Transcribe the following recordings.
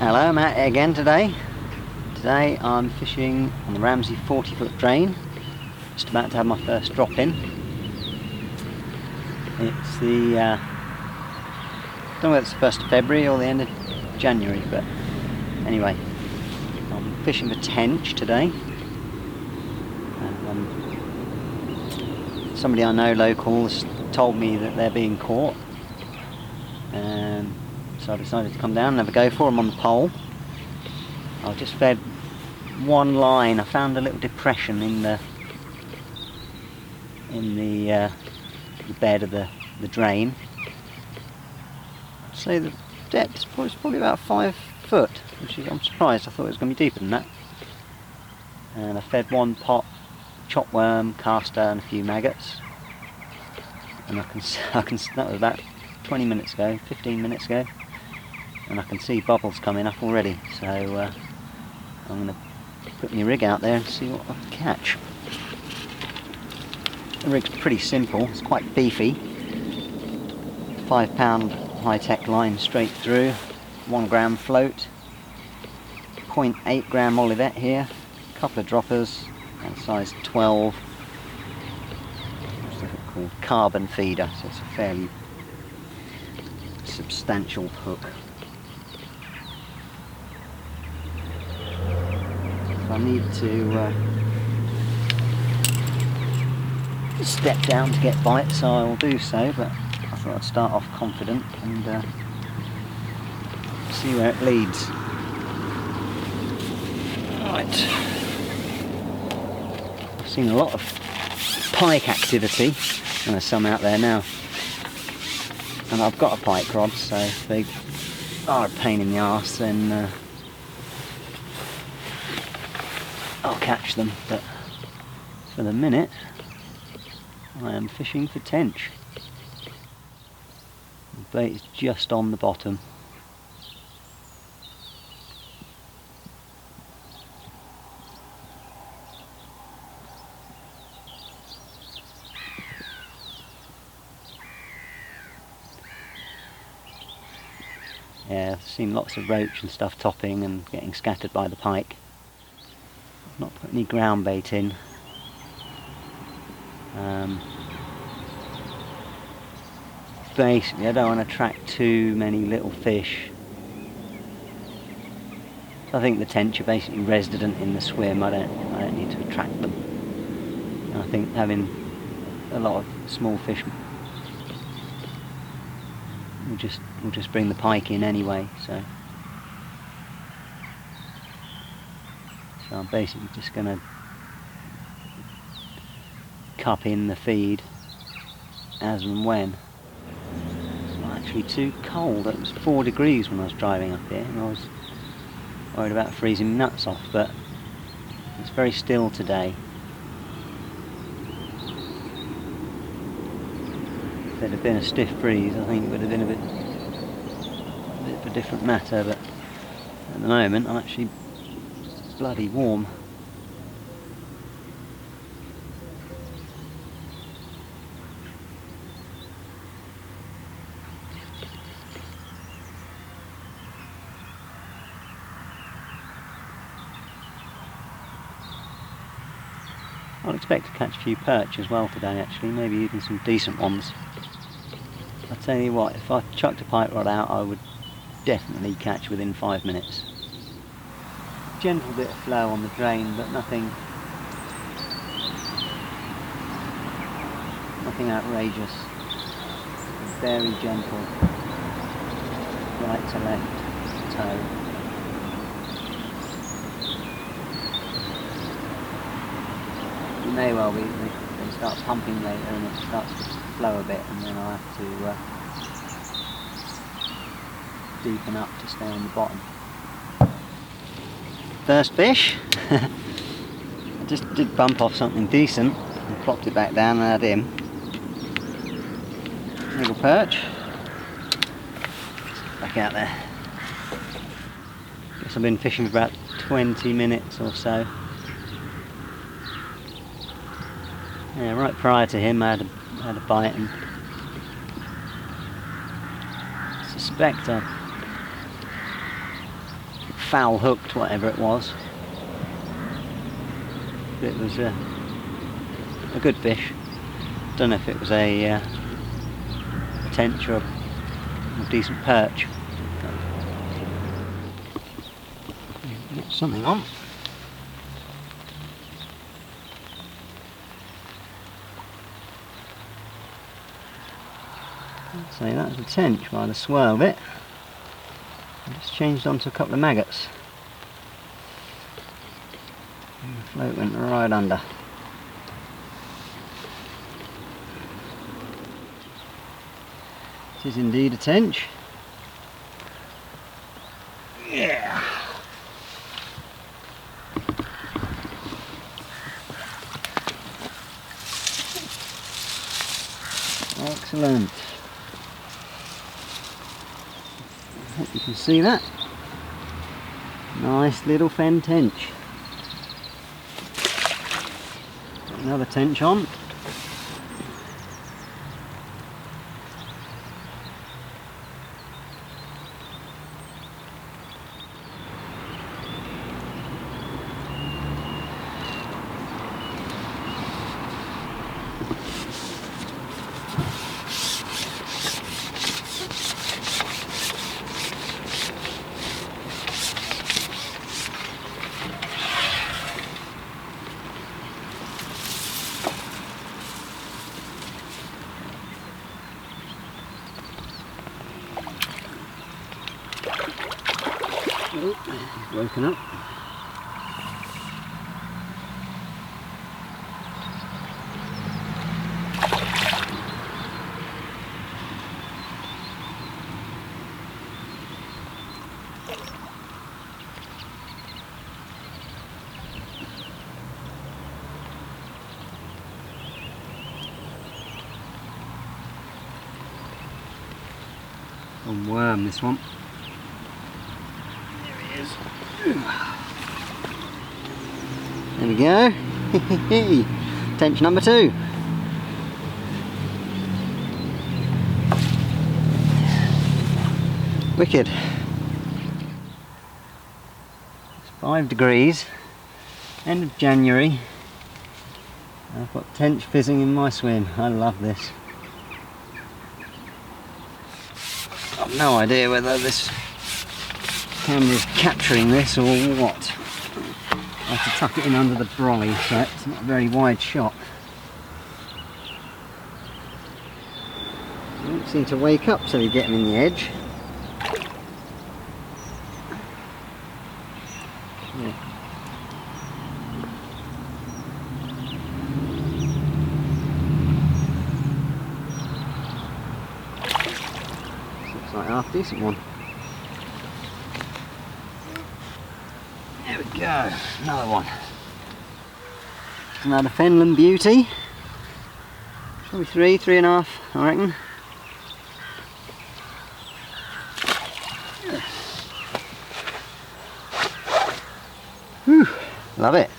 Hello, I'm out again today. Today I'm fishing on the Ramsey 40-foot drain. Just about to have my first drop in. It's the, I don't know whether it's the 1st of February or the end of January, but anyway, I'm fishing for tench today. Somebody I know local has told me that they're being caught. So I decided to come down and have a go for them on the pole. I just fed one line. I found a little depression in the bed of the drain. So the depth is probably about 5 foot, which is, I'm surprised. I thought it was going to be deeper than that. And I fed one pot chopworm, caster, and a few maggots. And I can that was about 20 minutes ago, 15 minutes ago. And I can see bubbles coming up already, so I'm going to put my rig out there and see what I can catch. The rig's pretty simple, it's quite beefy. 5-pound high-tech line straight through, 1 gram float, 0.8 gram Olivet here, a couple of droppers, and size 12, what's it called, carbon feeder, so it's a fairly substantial hook. I need to step down to get bites, so I will do so, but I thought I'd start off confident and see where it leads. Right, I've seen a lot of pike activity, and there's some out there now, and I've got a pike rod, so if they are a pain in the arse, then I'll catch them, but for the minute I am fishing for tench. The bait is just on the bottom. Yeah, I've seen lots of roach and stuff topping and getting scattered by the pike. Not put any ground bait in. Basically, I don't want to attract too many little fish. So I think the tench are basically resident in the swim. I don't need to attract them. And I think having a lot of small fish will just bring the pike in anyway. So I'm basically just going to cup in the feed as and when. It's not actually too cold. It was 4 degrees when I was driving up here, and I was worried about freezing my nuts off, but it's very still today. If there had been a stiff breeze, I think it would have been a bit of a different matter, but at the moment I'm actually bloody warm. I'll expect to catch a few perch as well today, actually, maybe even some decent ones. I'll tell you what, if I chucked a pike rod out, I would definitely catch within 5 minutes. Gentle bit of flow on the drain, but nothing outrageous. Very gentle, right to left toe. It may well be they start pumping later and it starts to flow a bit, and then I'll have to deepen up to stay on the bottom. First fish. I just did bump off something decent and plopped it back down and had him. Little perch. Back out there. Guess I've been fishing for about 20 minutes or so. Yeah, right prior to him I had a bite, and I suspect I foul hooked, whatever it was. It was a good fish. Don't know if it was a tench or a decent perch. Got something on. I'd say that was a tench by the swirl of it. I just changed onto a couple of maggots. And the float went right under. It is indeed a tench. Yeah. Excellent. I hope you can see that. Nice little fen tench. Got another tench on. Oh, he's woken up. A worm, this one. There we go. Tench number 2. Wicked. It's 5 degrees. End of January. I've got tench fizzing in my swim. I love this. I've no idea whether this camera's capturing this or what. I have to tuck it in under the brolly so it's not a very wide shot. They don't seem to wake up till you get them in the edge. Yeah. Looks like a half decent one. There we go, another one. Another Fenland beauty. Probably 3.5, I reckon. Whew, love it.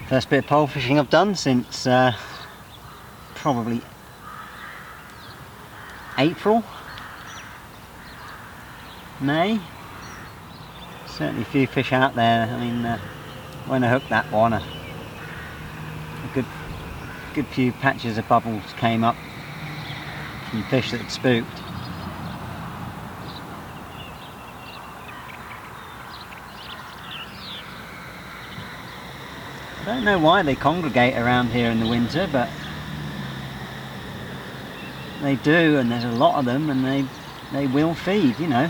First bit of pole fishing I've done since probably April, May. Certainly a few fish out there. I mean, when I hooked that one, a good few patches of bubbles came up from fish that had spooked. I don't know why they congregate around here in the winter, but they do, and there's a lot of them, and they will feed, you know.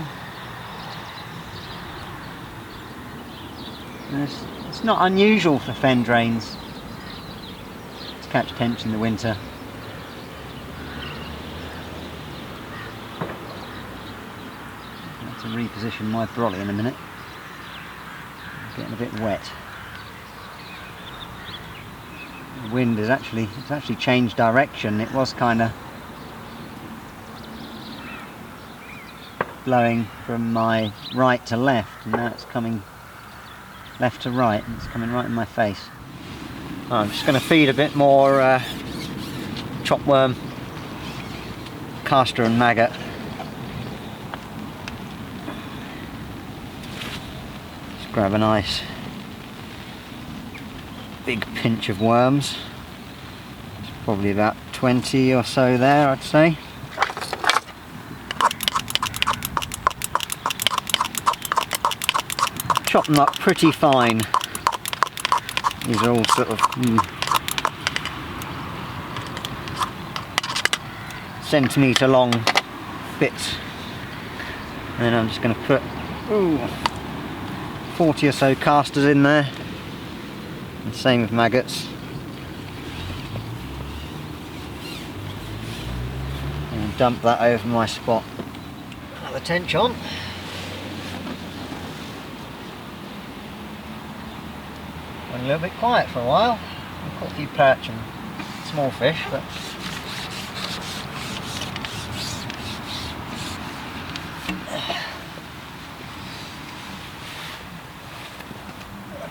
And it's not unusual for fen drains to catch tench in the winter. I have to reposition my brolly in a minute. I'm getting a bit wet. The wind is it's actually changed direction. It was kind of blowing from my right to left, and now it's coming left to right, and it's coming right in my face. Oh, I'm just going to feed a bit more chopworm, caster and maggot. grab a nice big pinch of worms. It's probably about 20 or so there, I'd say. Chop them up pretty fine. These are all sort of centimetre long bits. And then I'm just going to put 40 or so casters in there. And same with maggots. And dump that over my spot. Another tench on. Went a little bit quiet for a while. I caught a few perch and small fish, but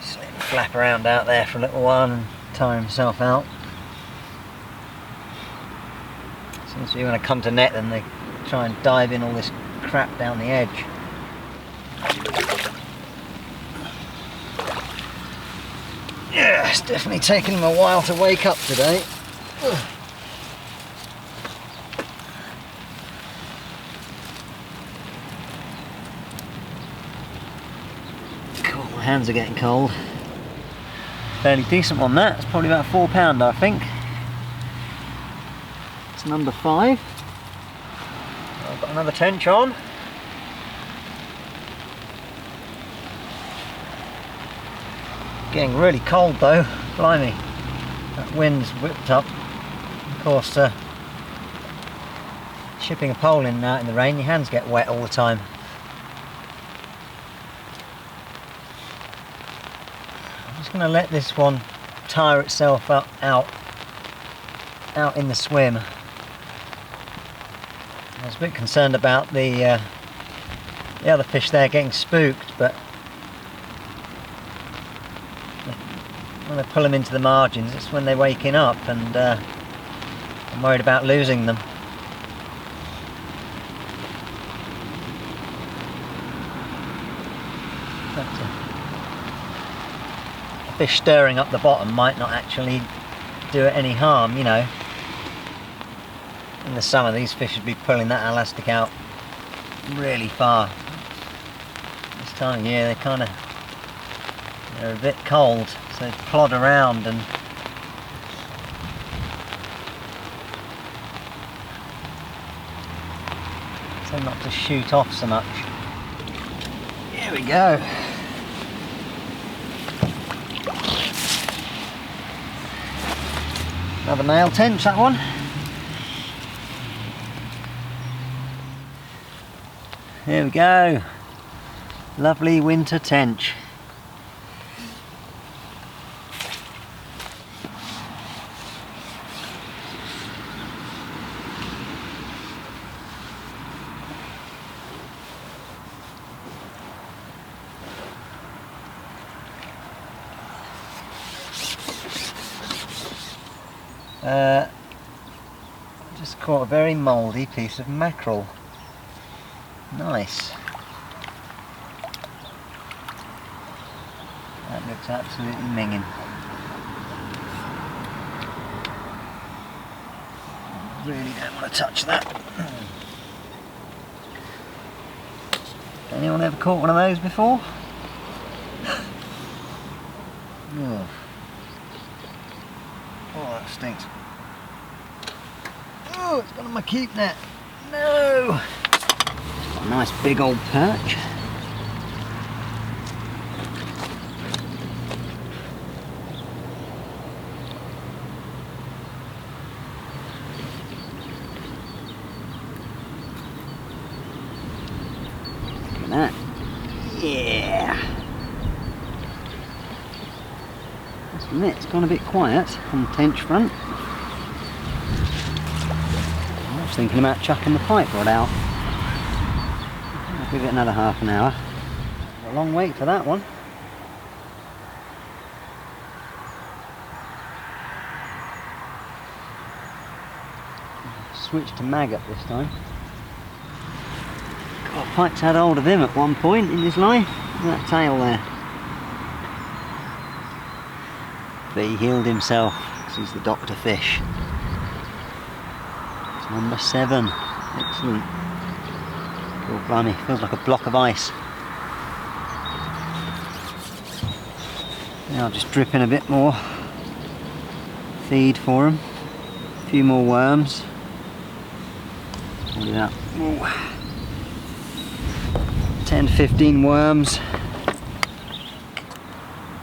just let him flap around out there for a little while and tire himself out. Seems to be when I come to net, then they try and dive in all this crap down the edge. Yeah, it's definitely taken him a while to wake up today. Ugh. Cool, my hands are getting cold. Fairly decent one that. It's probably about £4, I think. It's number 5. I've got another tench on. Getting really cold though, blimey. That wind's whipped up. Of course, shipping a pole in and out in the rain, your hands get wet all the time. I'm just going to let this one tire itself out in the swim. I was a bit concerned about the other fish there getting spooked, but when I pull them into the margins, it's when they're waking up, and I'm worried about losing them. But, a fish stirring up the bottom might not actually do it any harm, you know. In the summer, these fish would be pulling that elastic out really far. This time of year, they're a bit cold. So they plod around and tend not to shoot off so much. Here we go. Another nail tench, that one. Here we go. Lovely winter tench. I just caught a very mouldy piece of mackerel. Nice. That looks absolutely minging. Really don't want to touch that. Anyone ever caught one of those before? Oh, that stinks. Oh, it's got on my keep net. No! Got a nice big old perch. Look at that. Yeah! Must admit, it's gone a bit quiet on the tench front. I was thinking about chucking the pipe rod out. I'll give it another half an hour. A long wait for that one. Switch to maggot this time. God, Pike's had hold of him at one point in his life. Look at that tail there. but he healed himself because he's the doctor fish. It's number 7. Excellent. Oh blimey, feels like a block of ice. Now I'll just drip in a bit more feed for him. A few more worms. Pull it out. 10 to 15 worms.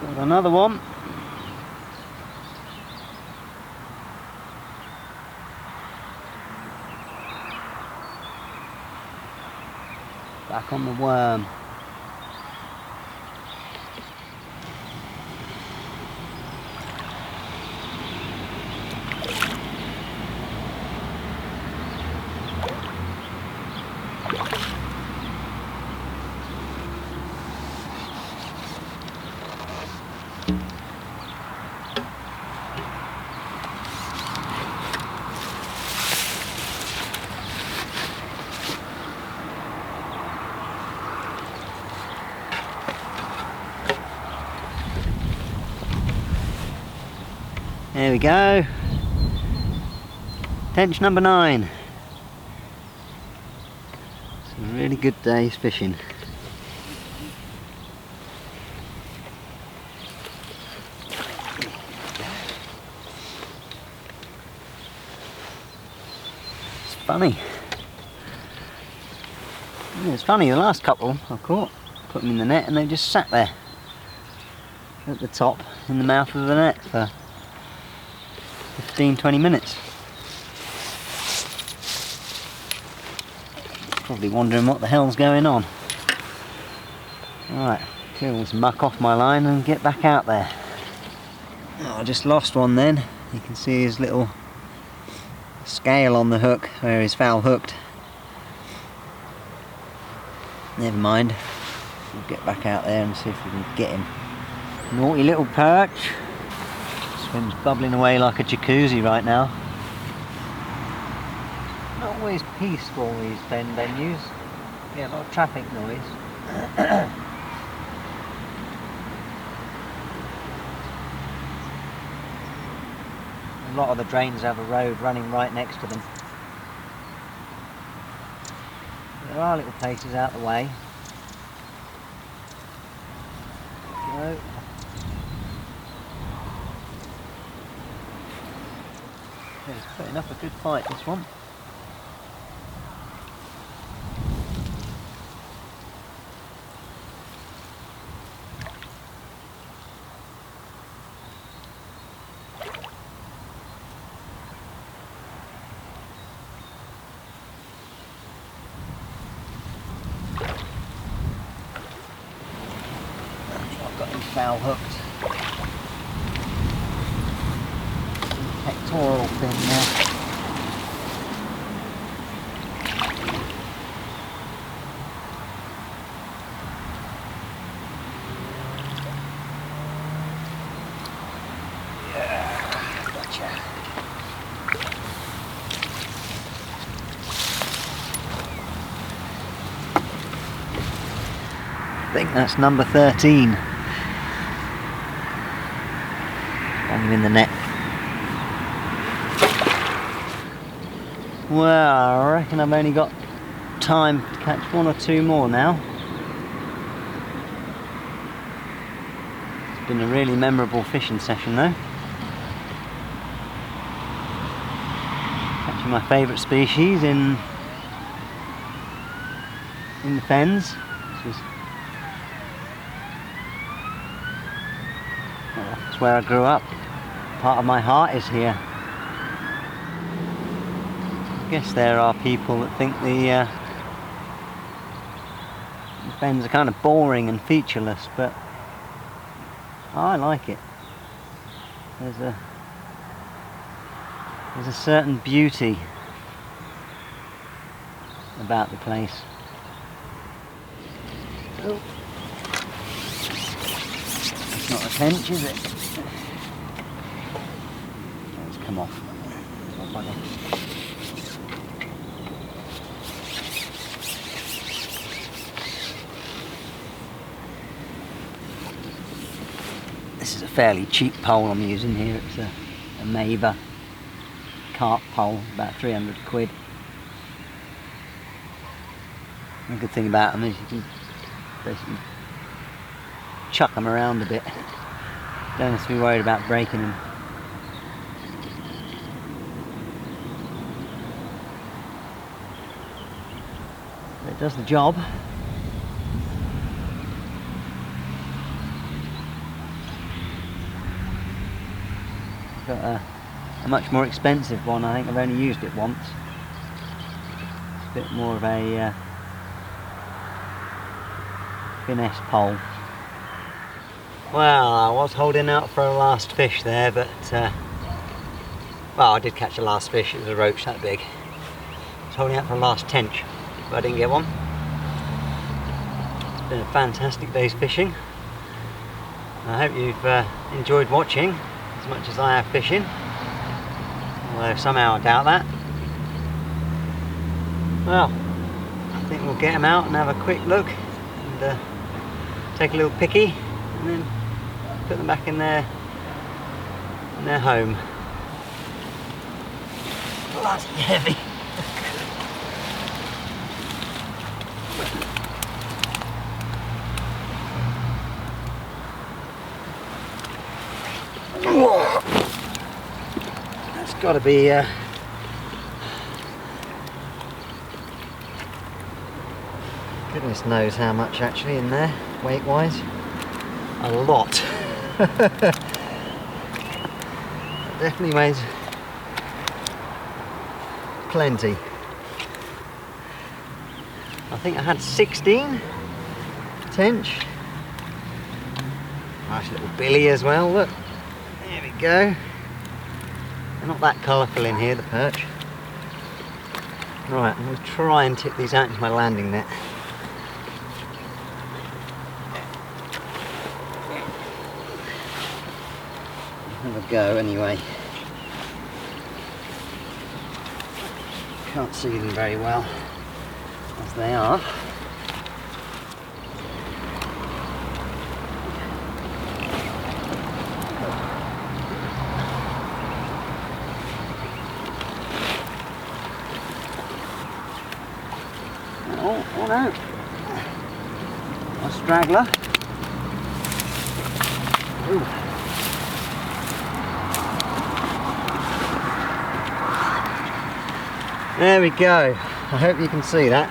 Got another one. Back on the worm. There we go. Tench number 9. It's a really good day's fishing. It's funny. It's funny, the last couple I caught, put them in the net and they just sat there at the top in the mouth of the net for 15-20 minutes. Probably wondering what the hell's going on. Alright, kill this muck off my line and get back out there. Oh, I just lost one then. You can see his little scale on the hook where he's foul hooked. Never mind. We'll get back out there and see if we can get him. Naughty little perch. Swims bubbling away like a jacuzzi right now. Not always peaceful, these fen venues. Yeah, a lot of traffic noise. A lot of the drains have a road running right next to them. There are little places out the way. Go. He's putting up a good fight, this one. I've got him foul hooked. Pectoral fin there. Yeah, gotcha. I think that's number 13. I'm in the net. Well, I reckon I've only got time to catch 1 or 2 more now. It's been a really memorable fishing session though. Catching my favourite species in the fens. That's where I grew up. Part of my heart is here. I guess there are people that think the fens are kind of boring and featureless, but I like it. There's a certain beauty about the place. Oh. It's not a tench, is it? Let's come off. Oh, bugger. This is a fairly cheap pole I'm using here. It's a Maver carp pole, about 300 quid. The good thing about them is you can basically chuck them around a bit. Don't have to be worried about breaking them. It does the job. Got a much more expensive one. I think I've only used it once. It's a bit more of a finesse pole. Well, I was holding out for a last fish there, but well, I did catch a last fish. It was a roach that big. I was holding out for a last tench, but I didn't get one. It's been a fantastic day's fishing. I hope you've enjoyed watching as much as I have fishing, although somehow I doubt that. Well, I think we'll get them out and have a quick look and take a little picky and then put them back in their home. Bloody heavy. That's got to be goodness knows how much actually in there, weight wise. A lot. It definitely weighs plenty. I think I had 16 tench. Nice little billy as well, look. There we go. They're not that colourful in here, the perch. Right, I'm going to try and tip these out into my landing net. Have a go anyway. Can't see them very well as they are. Oh no! A straggler. Ooh. There we go. I hope you can see that.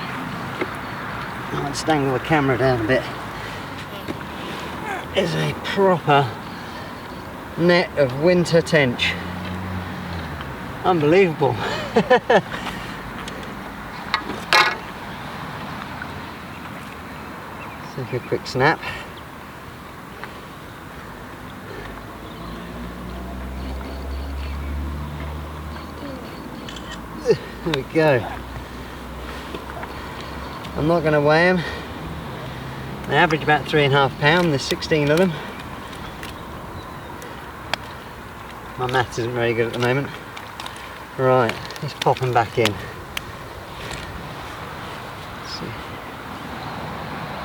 I might stangle the camera down a bit. It's a proper net of winter tench. Unbelievable. Take a quick snap. There we go. I'm not going to weigh them. They average about 3.5 pounds. There's 16 of them. My maths isn't very good at the moment. Right, let's pop them back in. Let's see.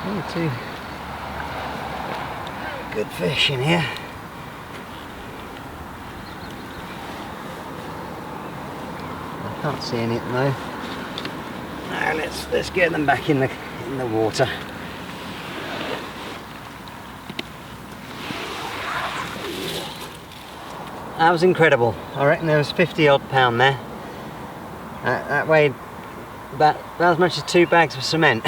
Oh, two good fish in here. I can't see any though. Now let's get them back in the water. That was incredible. I reckon there was 50 odd pound there. That weighed about as much as 2 bags of cement.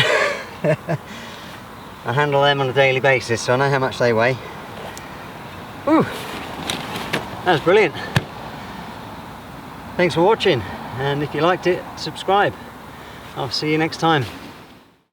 I handle them on a daily basis, so I know how much they weigh. Whew, that was brilliant. Thanks for watching, and if you liked it, subscribe. I'll see you next time.